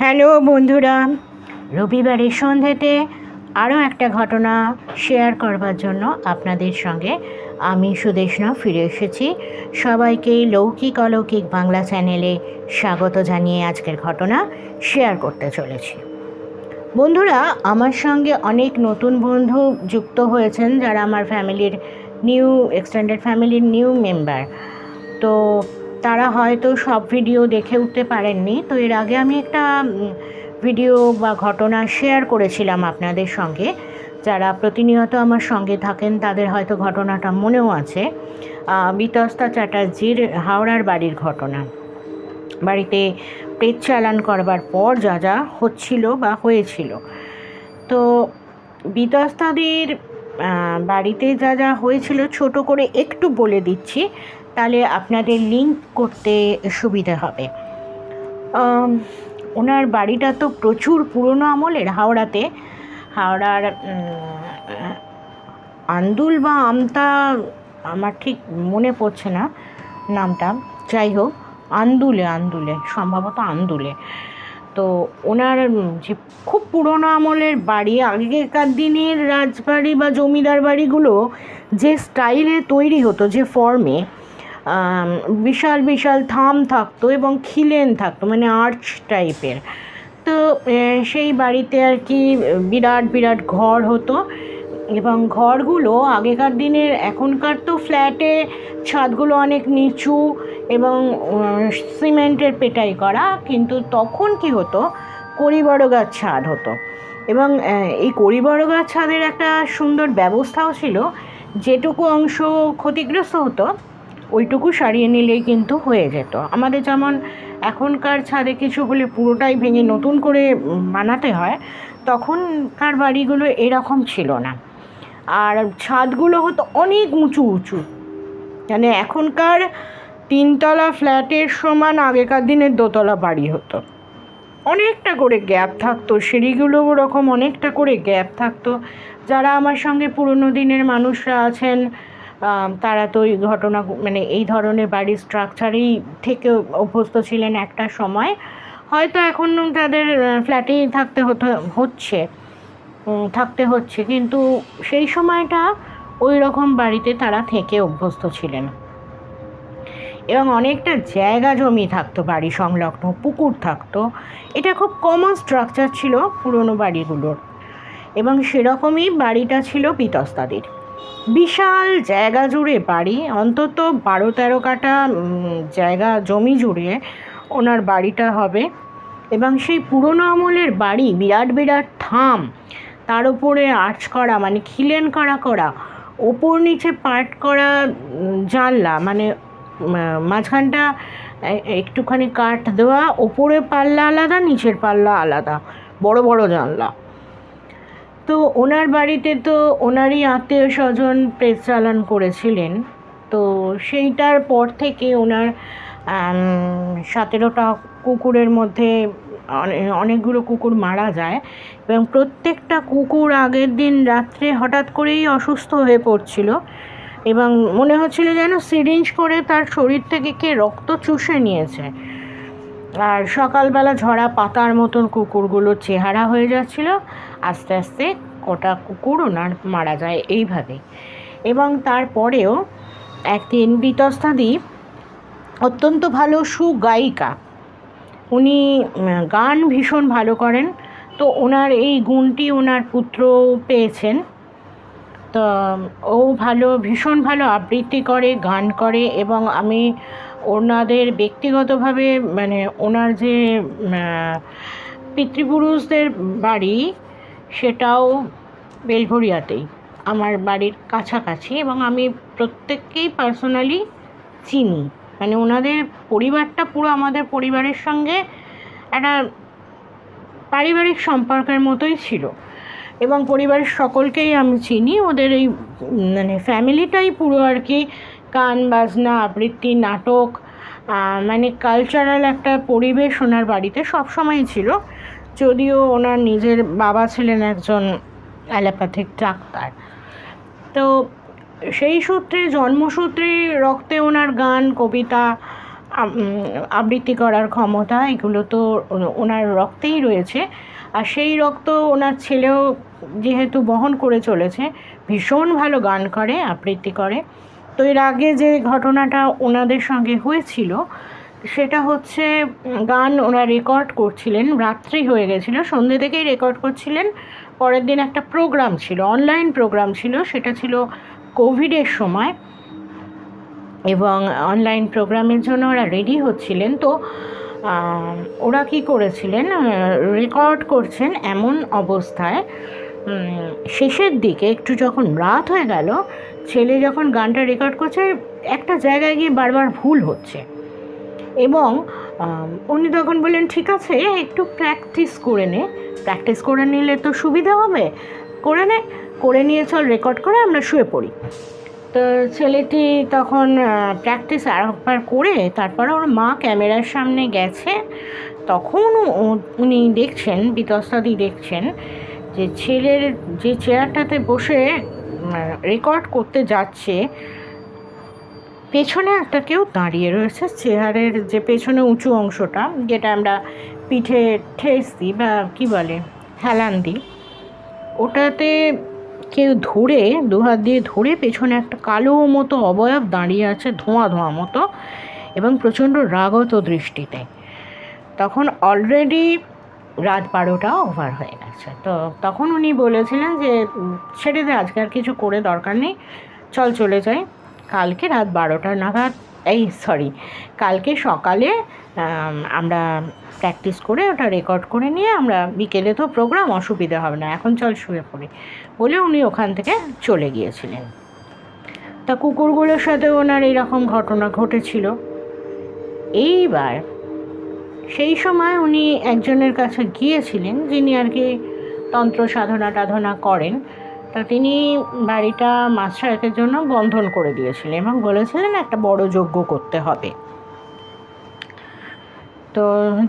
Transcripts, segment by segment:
Hello বন্ধুরা, রবিবারের সন্ধ্যাতে আরও একটা ঘটনা শেয়ার করবার জন্য আপনাদের সঙ্গে আমি সুদেষ্ণা ফিরে এসেছি। সবাইকে লৌকিক অলৌকিক বাংলা চ্যানেলে স্বাগত জানিয়ে আজকের ঘটনা শেয়ার করতে চলেছি। বন্ধুরা, আমার সঙ্গে অনেক নতুন বন্ধু যুক্ত হয়েছেন যারা আমার ফ্যামিলির এক্সটেন্ডেড ফ্যামিলির নিউ মেম্বার। তো তারা হয়তো সব ভিডিও দেখে উঠতে পারেননি। তো এর আগে আমি একটা ভিডিও বা ঘটনা শেয়ার করেছিলাম আপনাদের সঙ্গে। যারা প্রতিনিয়ত আমার সঙ্গে থাকেন তাদের হয়তো ঘটনাটা মনেও আছে। বিতস্তা চ্যাটার্জির হাওড়ার বাড়ির ঘটনা। বাড়িতে পেট চালান করবার পর যা যা হচ্ছিল বা হয়েছিল। তো বিতস্তাদের বাড়িতে যা যা হয়েছিল ছোট করে একটু বলে দিচ্ছি, তাহলে আপনাদের লিঙ্ক করতে সুবিধা হবে। ওনার বাড়িটা তো প্রচুর পুরনো আমলের। হাওড়ার আন্দুল বা আমতা, আমার ঠিক মনে পড়ছে না নামটা, যাই হোক আন্দুলে সম্ভবত আন্দুলে। তো ওনার যে খুব পুরনো আমলের বাড়ি, আগেকার দিনের রাজবাড়ি বা জমিদার বাড়িগুলো যে স্টাইলে তৈরি হতো, যে ফর্মে বিশাল বিশাল থাম থাকতো এবং খিলেন থাকতো, মানে আর্চ টাইপের। তো সেই বাড়িতে আর কি বিরাট বিরাট ঘর হতো। এবং ঘরগুলো আগেকার দিনের, এখনকার তো ফ্ল্যাটে ছাদগুলো অনেক নিচু এবং সিমেন্টের পেটাই করা, কিন্তু তখন কি হতো, কড়ি গাছ ছাদ হতো। এবং এই কড়ি গাছ ছাদের একটা সুন্দর ব্যবস্থাও ছিল। যেটুকু অংশ ক্ষতিগ্রস্ত হতো ওইটুকু সারিয়ে নিলেই কিন্তু হয়ে যেত। আমাদের যেমন এখনকার ছাদে কিছু হলে পুরোটাই ভেঙে নতুন করে বানাতে হয়, তখনকার বাড়িগুলো এরকম ছিল না। আর ছাদগুলো হতো অনেক উঁচু উঁচু, মানে এখনকার তিনতলা ফ্ল্যাটের সমান আগেকার দিনের দোতলা বাড়ি হতো। অনেকটা করে গ্যাপ থাকতো, সিঁড়িগুলো ওরকম অনেকটা করে গ্যাপ থাকতো। যারা আমার সঙ্গে পুরনো দিনের মানুষরা আছেন তারা তো এই ঘটনা, মানে এই ধরনের বাড়ির স্ট্রাকচারেই থেকে অভ্যস্ত ছিলেন একটা সময়। হয়তো এখন তাদের ফ্ল্যাটেই থাকতে হচ্ছে, কিন্তু সেই সময়টা ওই রকম বাড়িতে তারা থেকে অভ্যস্ত ছিলেন। এবং অনেকটা জায়গা জমি থাকতো, বাড়ি সংলগ্ন পুকুর থাকতো। এটা খুব কমন স্ট্রাকচার ছিল পুরনো বাড়িগুলোর। এবং সেরকমই বাড়িটা ছিল বিতস্তাদের। বিশাল জায়গা জুড়ে বাড়ি, অন্তত 12-13 কাঠা জায়গা জমি জুড়ে ওনার বাড়িটা হবে। এবং সেই পুরনো আমলের বাড়ি, বিরাট বিরাট থাম, তার উপরে আর্চ করা, মানে খিলেন করা, ওপর নিচে পার্ট করা জানলা, মানে মাঝখানটা একটুখানি কাঠ দেওয়া, ওপরে পাল্লা আলাদা নিচের পাল্লা আলাদা, বড় বড় জানলা। তো ওনার বাড়িতে তো ওনারই আত্মীয় স্বজন প্রেস চালান করেছিলেন। তো সেইটার পর থেকে ওনার 17টা কুকুরের মধ্যে অনেকগুলো কুকুর মারা যায়। এবং প্রত্যেকটা কুকুর আগের দিন রাত্রে হঠাৎ করেই অসুস্থ হয়ে পড়ছিল এবং মনে হচ্ছিল যেন সিরিঞ্জ করে তার শরীর থেকে কে রক্ত চুষে নিয়েছে। আর সকালবেলা ঝরা পাতার মতন কুকুরগুলোর চেহারা হয়ে যাচ্ছিল। আস্তে আস্তে কটা কুকুর ওনার মারা যায় এইভাবে। এবং তারপরেও একদিন বিতস্তাদি অত্যন্ত ভালো সুগায়িকা, উনি গান ভীষণ ভালো করেন। তো ওনার এই গুণটি ওনার পুত্র পেয়েছেন। তো ও ভীষণ ভালো আবৃত্তি করে, গান করে। এবং আমি ওনাদের ব্যক্তিগতভাবে, মানে ওনার যে পিতৃপুরুষদের বাড়ি সেটাও বেলঘরিয়াতেই, আমার বাড়ির কাছাকাছি। এবং আমি প্রত্যেককেই পার্সোনালি চিনি, মানে ওনাদের পরিবারটা পুরো আমাদের পরিবারের সঙ্গে একটা পারিবারিক সম্পর্কের মতোই ছিল। এবং পরিবারের সকলকেই আমি চিনি। ওদের এই মানে ফ্যামিলিটাই পুরো আর কি গান বাজনা আবৃত্তি নাটক, মানে কালচারাল একটা পরিবেশ ওনার বাড়িতে সবসময় ছিল। যদিও ওনার নিজের বাবা ছিলেন একজন অ্যালোপ্যাথিক ডাক্তার। তো সেই সূত্রে, জন্মসূত্রে রক্তে ওনার গান কবিতা আবৃত্তি করার ক্ষমতা, এগুলো তো ওনার রক্তেই রয়েছে। আর সেই রক্ত ওনার ছেলেও যেহেতু বহন করে চলেছে, ভীষণ ভালো গান করে, আবৃত্তি করে। তো এর আগে যে ঘটনাটা ওনাদের সঙ্গে হয়েছিল সেটা হচ্ছে, গান ওরা রেকর্ড করছিলেন, রাত্রি হয়ে গেছিলো, সন্ধ্যে থেকেই রেকর্ড করছিলেন। পরের দিন একটা প্রোগ্রাম ছিল, অনলাইন প্রোগ্রাম ছিল, সেটা ছিল কোভিডের সময়, এবং অনলাইন প্রোগ্রামের জন্য ওরা রেডি হচ্ছিলেন। তো ওরা কি করেছিলেন, রেকর্ড করছেন এমন অবস্থায় শেষের দিকে একটু যখন রাত হয়ে গেল, ছেলে যখন গানটা রেকর্ড করছে, একটা জায়গায় গিয়ে বারবার ভুল হচ্ছে, এবং উনি তখন বললেন ঠিক আছে একটু প্র্যাকটিস করে নিলে তো সুবিধা হবে, করে নিয়ে চল রেকর্ড করে আমরা শুয়ে পড়ি। তো ছেলেটি তখন প্র্যাকটিস আরেকবার করে তারপরে ওর মা ক্যামেরার সামনে গেছে, তখন উনি দেখছেন, বিতস্তাদি দেখছেন যে ছেলের যে চেয়ারটাতে বসে রেকর্ড করতে যাচ্ছে, পেছনে একটা কেউ দাঁড়িয়ে রয়েছে। চেয়ারের যে পেছনে উঁচু অংশটা, যেটা আমরা পিঠে ঠেস দিই বা কী বলে হেলান দিই, ওটাতে কেউ ধরে, দুহাত দিয়ে ধরে পেছনে একটা কালো মতো অবয়ব দাঁড়িয়ে আছে, ধোঁয়া মতো, এবং প্রচণ্ড রাগত দৃষ্টিতে। তখন অলরেডি রাত 12টা ওভার হয়ে গেছে। তো তখন উনি বলেছিলেন যে ছেড়ে দে, আজকে আর কিছু করে দরকার নেই, চল চলে যাই, কালকে রাত 12টা নাগাদ, কালকে সকালে আমরা প্র্যাকটিস করে ওটা রেকর্ড করে নিয়ে আমরা বিকেলে তো প্রোগ্রাম, অসুবিধা হবে না, এখন চল শুয়ে পড়ি, বলে উনি ওখান থেকে চলে গিয়েছিলেন। তা কুকুরগুলোর সাথে ওনার এইরকম ঘটনা ঘটেছিল। এইবার সেই সময় উনি একজনের কাছে গিয়েছিলেন, যিনি আর কি তন্ত্র সাধনা করেন। তা তিনি বাড়িটা মাস 6 জন্য বন্ধন করে দিয়েছিলেন এবং বলেছিলেন একটা বড় যজ্ঞ করতে হবে। তো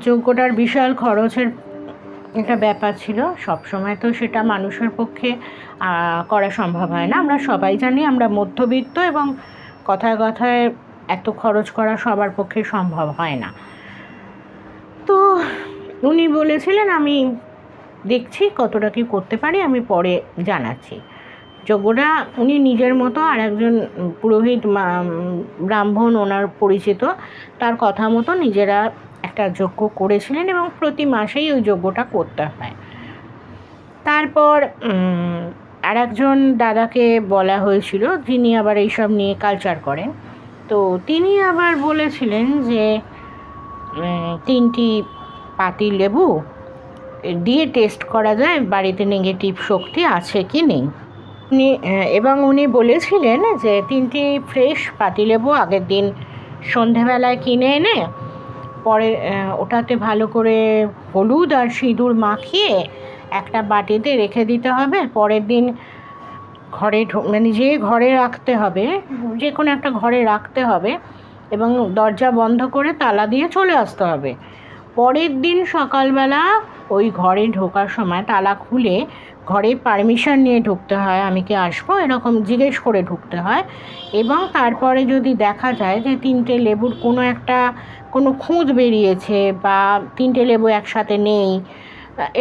যজ্ঞটার বিশাল খরচের একটা ব্যাপার ছিল, সবসময় তো সেটা মানুষের পক্ষে করা সম্ভব হয় না। আমরা সবাই জানি আমরা মধ্যবিত্ত, এবং কথায় কথায় এত খরচ করা সবার পক্ষে সম্ভব হয় না। তো উনি বলেছিলেন আমি দেখছি কতটা কি করতে পারি, আমি পরে জানাচ্ছি। যজ্ঞটা উনি নিজের মতো, আর একজন পুরোহিত ব্রাহ্মণ ওনার পরিচিত, তার কথা মতো নিজেরা একটা যজ্ঞ করেছিলেন, এবং প্রতি মাসেই ওই যজ্ঞটা করতে হয়। তারপর আর একজন দাদাকে বলা হয়েছিল, যিনি আবার এইসব নিয়ে কালচার করেন। তো তিনি আবার বলেছিলেন যে 3টি পাতি লেবু দিয়ে টেস্ট করা যায় বাড়িতে নেগেটিভ শক্তি আছে কি নেই। এবং উনি বলেছিলেন যে 3টি ফ্রেশ পাতিলেবু আগের দিন সন্ধেবেলায় কিনে এনে পরে ওটাতে ভালো করে হলুদ আর সিঁদুর মাখিয়ে একটা বাটিতে রেখে দিতে হবে। পরের দিন ঘরে রাখতে হবে, যে কোনো একটা ঘরে রাখতে হবে, এবং দরজা বন্ধ করে তালা দিয়ে চলে আসতে হবে। পরের দিন সকালবেলা ওই ঘরে ঢোকার সময় তালা খুলে ঘরে পারমিশন নিয়ে ঢুকতে হয়, আমি কি আসবো, এরকম জিজ্ঞেস করে ঢুকতে হয়। এবং তারপরে যদি দেখা যায় যে 3টে লেবুর কোনো খুঁত বেরিয়েছে, বা 3টে লেবু একসাথে নেই,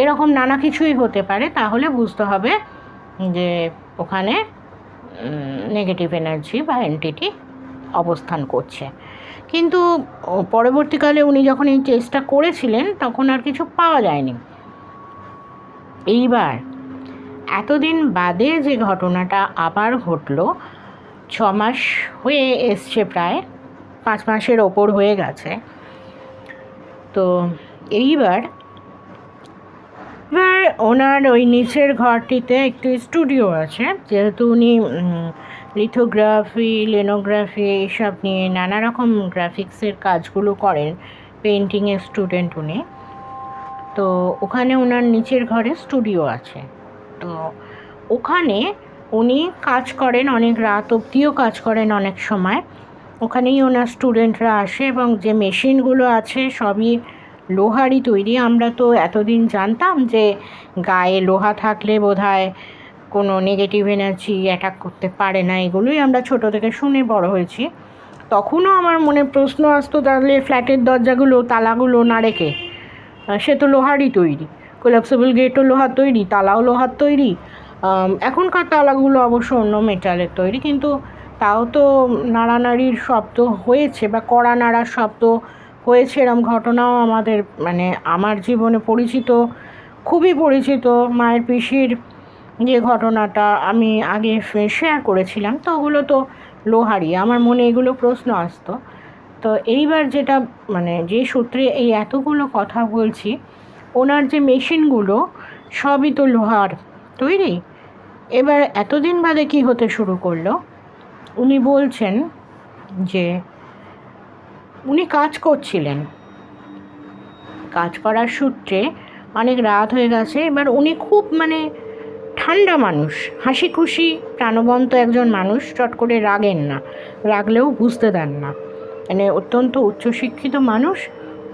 এরকম নানা কিছুই হতে পারে, তাহলে বুঝতে হবে যে ওখানে নেগেটিভ এনার্জি বা এন্টিটি অবস্থান করছে। কিন্তু পরবর্তীকালে উনি যখন এই টেস্টটা করেছিলেন তখন আর কিছু পাওয়া যায়নি। এইবার এতদিন বাদে যে ঘটনাটা আবার ঘটলো, 6 মাস হয়ে এসছে, প্রায় 5 মাসের ওপর হয়ে গেছে। তো এইবার ওনার ওই নিচের ঘরটিতে একটি স্টুডিও আছে, যেহেতু উনি লিথোগ্রাফি, লেনোগ্রাফি এইসব নিয়ে নানা রকম গ্রাফিক্সের কাজগুলো করেন, পেন্টিংয়ের স্টুডেন্ট উনি। তো ওখানে ওনার নিচের ঘরে স্টুডিও আছে। তো ওখানে উনি কাজ করেন, অনেক রাত অবধিও কাজ করেন অনেক সময়। ওখানেই ওনার স্টুডেন্টরা আসে, এবং যে মেশিনগুলো আছে সবই লোহারই তৈরি। আমরা তো এতদিন জানতাম যে গায়ে লোহা থাকলে বোধহয় কোনো নেগেটিভ এনার্জি অ্যাটাক করতে পারে না, এগুলোই আমরা ছোটো থেকে শুনে বড় হয়েছি। তখনও আমার মনে প্রশ্ন আসতো, তাহলে ফ্ল্যাটের দরজাগুলো তালাগুলো না রেখে, সে তো লোহারই তৈরি, কোলাপসেবল গেটও লোহার তৈরি, তালাও লোহার তৈরি। এখনকার তালাগুলো অবশ্য অন্য মেটালের তৈরি, কিন্তু তাও তো নাড়ানাড়ির শব্দ হয়েছে বা কড়া নাড়ার শব্দ হয়েছে, এরম ঘটনাও আমাদের মানে আমার জীবনে পরিচিত, খুবই পরিচিত। মায়ের পিসির যে ঘটনাটা আমি আগে শেয়ার করেছিলাম, তো ওগুলো তো লোহারই। আমার মনে এগুলো প্রশ্ন আসতো। তো এইবার যেটা মানে যে সূত্রে এই এতগুলো কথা বলছি, ওনার যে মেশিনগুলো সবই তো লোহার তৈরি। এবার এতদিন বাদে কি হতে শুরু করলো, উনি বলছেন যে উনি কাজ করছিলেন, কাজ করার সূত্রে অনেক রাত হয়ে গেছে। এবার উনি খুব মানে ঠান্ডা মানুষ, হাসি খুশি প্রাণবন্ত একজন মানুষ, চট করে রাগেন না, রাগলেও বুঝতে দেন না, মানে অত্যন্ত উচ্চশিক্ষিত মানুষ।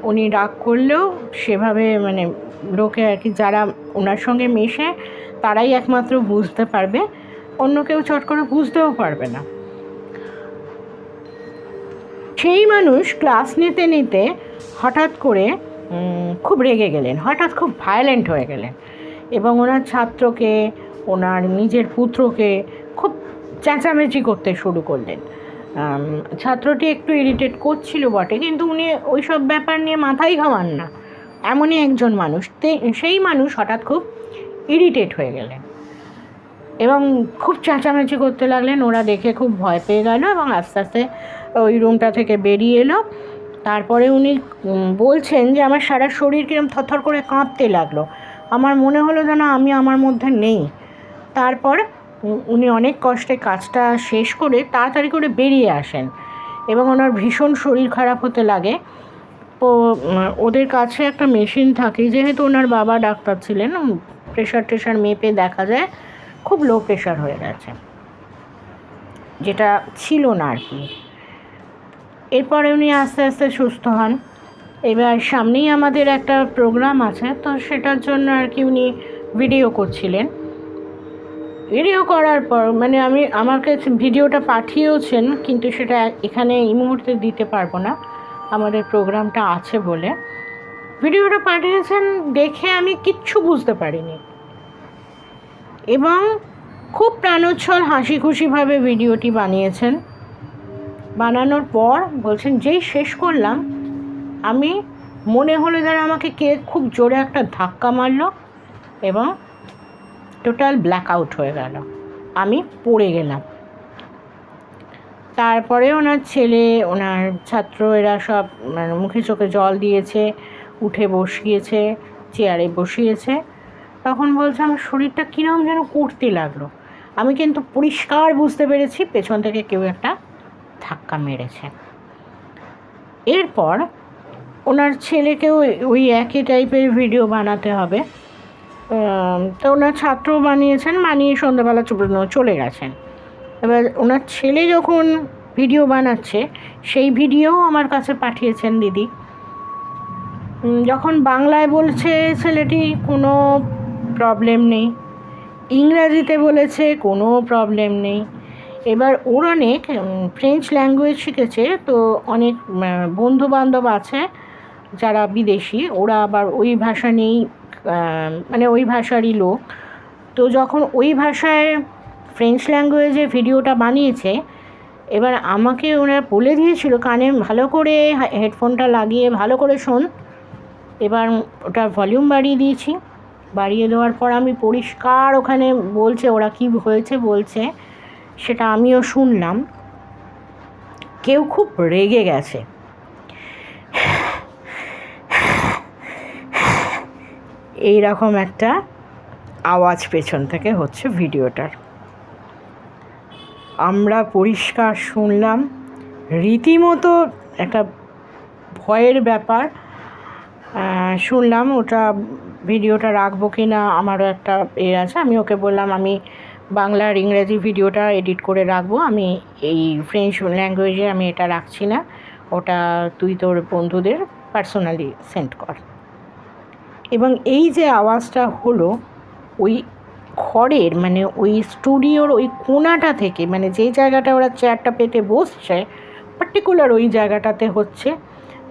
উনি রাগ করলেও সেভাবে মানে লোকে আর কি যারা ওনার সঙ্গে মেশে তারাই একমাত্র বুঝতে পারবে, অন্য কেউ চট করে বুঝতেও পারবে না। সেই মানুষ ক্লাস নিতে নিতে হঠাৎ করে খুব রেগে গেলেন, হঠাৎ খুব ভায়োলেন্ট হয়ে গেলেন, এবং ওনার ছাত্রকে, ওনার নিজের পুত্রকে খুব চেঁচামেচি করতে শুরু করলেন। ছাত্রটি একটু ইরিটেট করছিল বটে, কিন্তু উনি ওই সব ব্যাপার নিয়ে মাথাই ঘামান না, এমনই একজন মানুষ। সেই মানুষ হঠাৎ খুব ইরিটেট হয়ে গেলেন এবং খুব চেঁচামেচি করতে লাগলেন। ওরা দেখে খুব ভয় পেয়ে গেল এবং আস্তে আস্তে ওই রুমটা থেকে বেরিয়ে এলো। তারপরে উনি বলছেন যে আমার সারা শরীর কিরম থরথর করে কাঁপতে লাগলো, আমার মনে হলো যেন আমি আমার মধ্যে নেই। তারপর উনি অনেক কষ্টে কাজটা শেষ করে তাড়াতাড়ি করে বেরিয়ে আসেন এবং ওনার ভীষণ শরীর খারাপ হতে লাগে। তো ওদের কাছে একটা মেশিন থাকে, যেহেতু ওনার বাবা ডাক্তার ছিলেন, প্রেশার টেশার মেপে দেখা যায় খুব লো প্রেশার হয়ে গেছে, যেটা ছিল না আর কি। এরপরে উনি আস্তে আস্তে সুস্থ হন। এবার সামনেই আমাদের একটা প্রোগ্রাম আছে, তো সেটার জন্য আর কি উনি ভিডিও করছিলেন। ভিডিও করার পর মানে আমার কাছে ভিডিওটা পাঠিয়েওছেন, কিন্তু সেটা এখানে এই মুহূর্তে দিতে পারবো না, আমাদের প্রোগ্রামটা আছে বলে। ভিডিওটা পাঠিয়েছেন, দেখে আমি কিচ্ছু বুঝতে পারিনি এবং খুব প্রাণোচ্ছল হাসি খুশিভাবে ভিডিওটি বানিয়েছেন। বানানোর পর বলছেন যেই শেষ করলাম, আমি মনে হলো যেন আমাকে কে খুব জোরে একটা ধাক্কা মারলো এবং টোটাল ব্ল্যাক আউট হয়ে গেল, আমি পড়ে গেলাম। তারপরে ওনার ছেলে, ওনার ছাত্র, এরা সব মানে মুখে চোখে জল দিয়েছে, উঠে বসিয়েছে, চেয়ারে বসিয়েছে। তখন বলছে আমার শরীরটা কীরকম যেন করতে লাগলো, আমি কিন্তু পরিষ্কার বুঝতে পেরেছি পেছন থেকে কেউ একটা ধাক্কা মেরেছে। এরপর ওনার ছেলেকেও ওই একই টাইপের ভিডিও বানাতে হবে, তো ওনার ছাত্র বানিয়েছেন, বানিয়ে সন্ধ্যাবেলা চলে গেছেন। এবার ওনার ছেলে যখন ভিডিও বানাচ্ছে, সেই ভিডিও আমার কাছে পাঠিয়েছেন দিদি। যখন বাংলায় বলছে ছেলেটি কোনো প্রবলেম নেই, ইংরাজিতে বলেছে কোনো প্রবলেম নেই। এবার ওর অনেক ফ্রেঞ্চ ল্যাঙ্গুয়েজ শিখেছে, তো অনেক বন্ধুবান্ধব আছে যারা বিদেশি, ওরা আবার ওই ভাষা নিয়েই মানে ওই ভাষারই লোক। তো যখন ওই ভাষায় ফ্রেঞ্চ ল্যাঙ্গুয়েজে ভিডিওটা বানিয়েছে, এবার আমাকে ওরা বলে দিয়েছিল কানে ভালো করে হেডফোনটা লাগিয়ে ভালো করে শোন। এবার ওটা ভলিউম বাড়িয়ে দিয়েছি, বাড়িয়ে দেওয়ার পর আমি পরিষ্কার ওখানে বলছে ওরা কী হয়েছে বলছে, সেটা আমিও শুনলাম। কেউ খুব রেগে গেছে, এই রকম একটা আওয়াজ পেছন থেকে হচ্ছে ভিডিওটার। আমরা পরিষ্কার শুনলাম, রীতিমতো একটা ভয়ের ব্যাপার শুনলাম। ওটা ভিডিওটা রাখবো কি না আমারও একটা আছে, আমি ওকে বললাম আমি বাংলার ইংরেজি ভিডিওটা এডিট করে রাখবো, আমি এই ফ্রেঞ্চ ল্যাঙ্গুয়েজে আমি এটা রাখছি না, ওটা তুই তোর বন্ধুদের পার্সোনালি সেন্ড কর। এবং এই যে আওয়াজটা হলো ওই ঘরের মানে ওই স্টুডিওর ওই কোণাটা থেকে, মানে যেই জায়গাটা ওরা চেয়ারটা পেতে বসছে, বাট পার্টিকুলার ওই জায়গাটাতে হচ্ছে,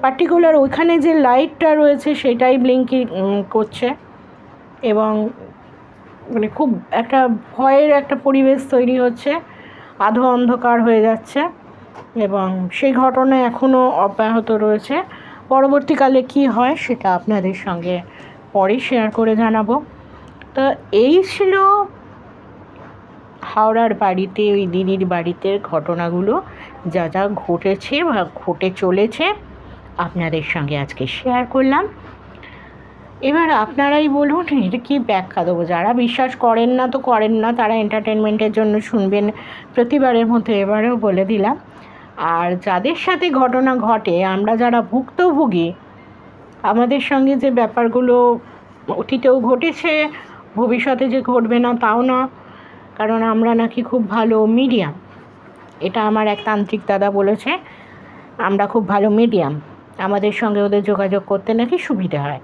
পার্টিকুলার ওইখানে যে লাইটটা রয়েছে সেটাই ব্লিঙ্কিং করছে এবং মানে খুব একটা ভয়ের একটা পরিবেশ তৈরি হচ্ছে, আধো অন্ধকার হয়ে যাচ্ছে এবং সেই ঘটনা এখনও অব্যাহত রয়েছে। পরবর্তীকালে কি হয় সেটা আপনাদের সঙ্গে পরে শেয়ার করে জানাবো। তো এই ছিল হাওড়ার বাড়িতে, ওই দিদির বাড়িতে ঘটনাগুলো যা যা ঘটেছে বা ঘটে চলেছে আপনাদের সঙ্গে আজকে শেয়ার করলাম। এবার আপনারাই বলুন এটা কী ব্যাখ্যা দেবো। যারা বিশ্বাস করেন না তো করেন না, তারা এন্টারটেনমেন্টের জন্য শুনবেন, প্রতিবারের মতো এবারেও বলে দিলাম। আর যাদের সাথে ঘটনা ঘটে, আমরা যারা ভুক্তভোগী, আমাদের সঙ্গে যে ব্যাপারগুলো অতীতেও ঘটেছে, ভবিষ্যতে যে ঘটবে না তাও না, কারণ আমরা নাকি খুব ভালো মিডিয়াম। এটা আমার এক তান্ত্রিক দাদা বলেছে, আমরা খুব ভালো মিডিয়াম, আমাদের সঙ্গে ওদের যোগাযোগ করতে নাকি সুবিধা হয়।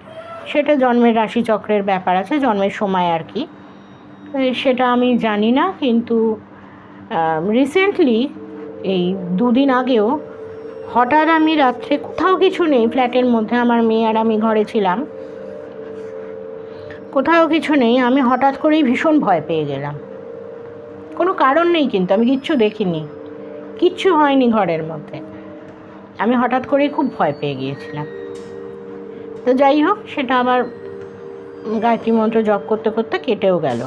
সেটা জন্মের রাশিচক্রের ব্যাপার আছে, জন্মের সময় আর কি, সেটা আমি জানি না। কিন্তু রিসেন্টলি এই 2 দিন আগেও হঠাৎ আমি রাত্রে, কোথাও কিছু নেই, ফ্ল্যাটের মধ্যে আমার মেয়ে আর আমি ঘরে ছিলাম, কোথাও কিছু নেই, আমি হঠাৎ করেই ভীষণ ভয় পেয়ে গেলাম। কোনো কারণ নেই, কিন্তু আমি কিচ্ছু দেখিনি, কিচ্ছু হয়নি ঘরের মধ্যে, আমি হঠাৎ করেই খুব ভয় পেয়ে গিয়েছিলাম। তো যাই হোক, সেটা আবার গায়ত্রী মন্ত্র জপ করতে করতে কেটেও গেল।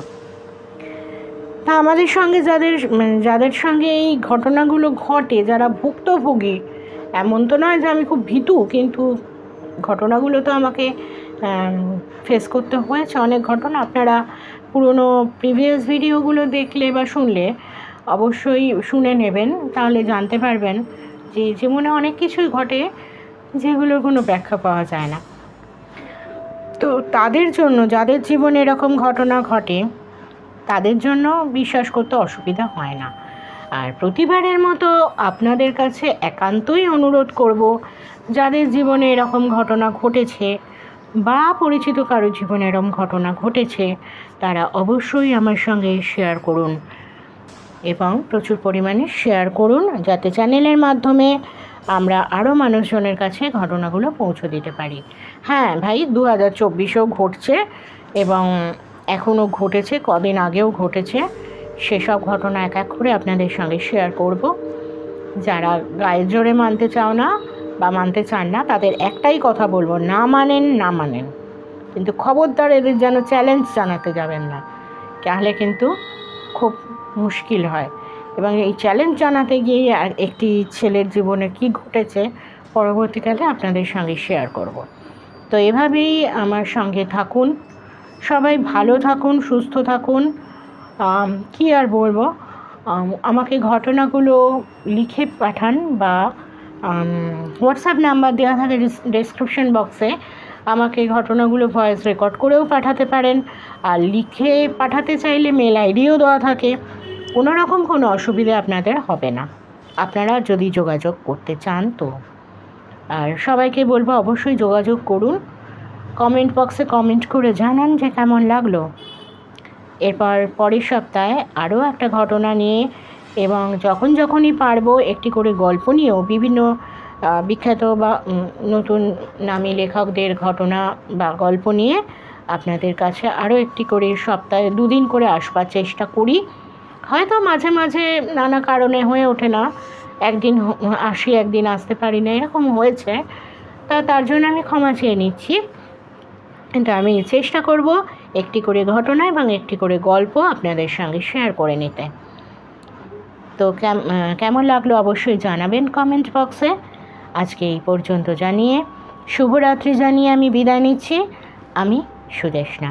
তা আমাদের সঙ্গে যাদের সঙ্গে এই ঘটনাগুলো ঘটে, যারা ভুক্তভোগী, এমন তো নয় যে আমি খুব ভীতু, কিন্তু ঘটনাগুলো তো আমাকে ফেস করতে হয়েছে, অনেক ঘটনা। আপনারা পুরনো প্রিভিয়াস ভিডিওগুলো দেখলে বা শুনলে অবশ্যই শুনে নেবেন, তাহলে জানতে পারবেন যে জীবনে অনেক কিছুই ঘটে যেগুলোর কোনো ব্যাখ্যা পাওয়া যায় না। তো তাদের জন্য, যাদের জীবনে এরকম ঘটনা ঘটে, তাদের জন্য বিশ্বাস করতে অসুবিধা হয় না। আর প্রতিবারের মতো আপনাদের কাছে একান্তই অনুরোধ করব, যাদের জীবনে এরকম ঘটনা ঘটেছে বা পরিচিত কারো জীবনে এরকম ঘটনা ঘটেছে, তারা অবশ্যই আমার সঙ্গে শেয়ার করুন এবং প্রচুর পরিমাণে শেয়ার করুন, যাতে চ্যানেলের মাধ্যমে আমরা আরও মানুষজনের কাছে ঘটনাগুলো পৌঁছে দিতে পারি। হ্যাঁ ভাই, 2024-এও ঘটছে এবং এখনও ঘটেছে, কদিন আগেও ঘটেছে, সেসব ঘটনা এক এক করে আপনাদের সঙ্গে শেয়ার করব। যারা গায়ের জোরে মানতে চাও না বা মানতে চান না, তাদের একটাই কথা বলবো, না মানেন, কিন্তু খবরদার এদের যেন চ্যালেঞ্জ জানাতে যাবেন না, তাহলে কিন্তু খুব মুশকিল হয়। এবং এই চ্যালেঞ্জ জানাতে গিয়ে একটি ছেলের জীবনে কি ঘটেছে পরবর্তীকালে আপনাদের সঙ্গে শেয়ার করব। তো এভাবেই আমার সঙ্গে থাকুন, সবাই ভালো থাকুন, সুস্থ থাকুন। কি আর বলবো, আমাকে ঘটনাগুলো লিখে পাঠান বা হোয়াটসঅ্যাপ নাম্বার দেওয়া থাকে ডেসক্রিপশন বক্সে, আমাকে ঘটনাগুলো ভয়েস রেকর্ড করেও পাঠাতে পারেন, আর লিখে পাঠাতে চাইলে মেল আইডিও দেওয়া থাকে। কোনো রকম কোনো অসুবিধে আপনাদের হবে না, আপনারা যদি যোগাযোগ করতে চান তো। আর সবাইকে বলবো অবশ্যই যোগাযোগ করুন, কমেন্ট বক্সে কমেন্ট করে জানান যে কেমন লাগলো। এরপর পরের সপ্তাহে আরও একটা ঘটনা নিয়ে এবং যখনই পারবো একটি করে গল্প নিয়েও, বিভিন্ন বিখ্যাত বা নতুন নামী লেখকদের ঘটনা বা গল্প নিয়ে আপনাদের কাছে আরও একটি করে সপ্তাহে 2 দিন করে আসবার চেষ্টা করি। হয়তো মাঝে মাঝে নানা কারণে হয়ে ওঠে না, একদিন আসি একদিন আসতে পারি না, এরকম হয়েছে, তার জন্য আমি ক্ষমা চেয়ে নিচ্ছি। কিন্তু আমি চেষ্টা করব একটি করে ঘটনা এবং একটি করে গল্প আপনাদের সঙ্গে শেয়ার করে নিতে। তো কেমন লাগলো অবশ্যই জানাবেন কমেন্ট বক্সে। আজকে এই পর্যন্ত জানিয়ে শুভরাত্রি জানিয়ে আমি বিদায় নিচ্ছি। আমি সুদেষ্ণা।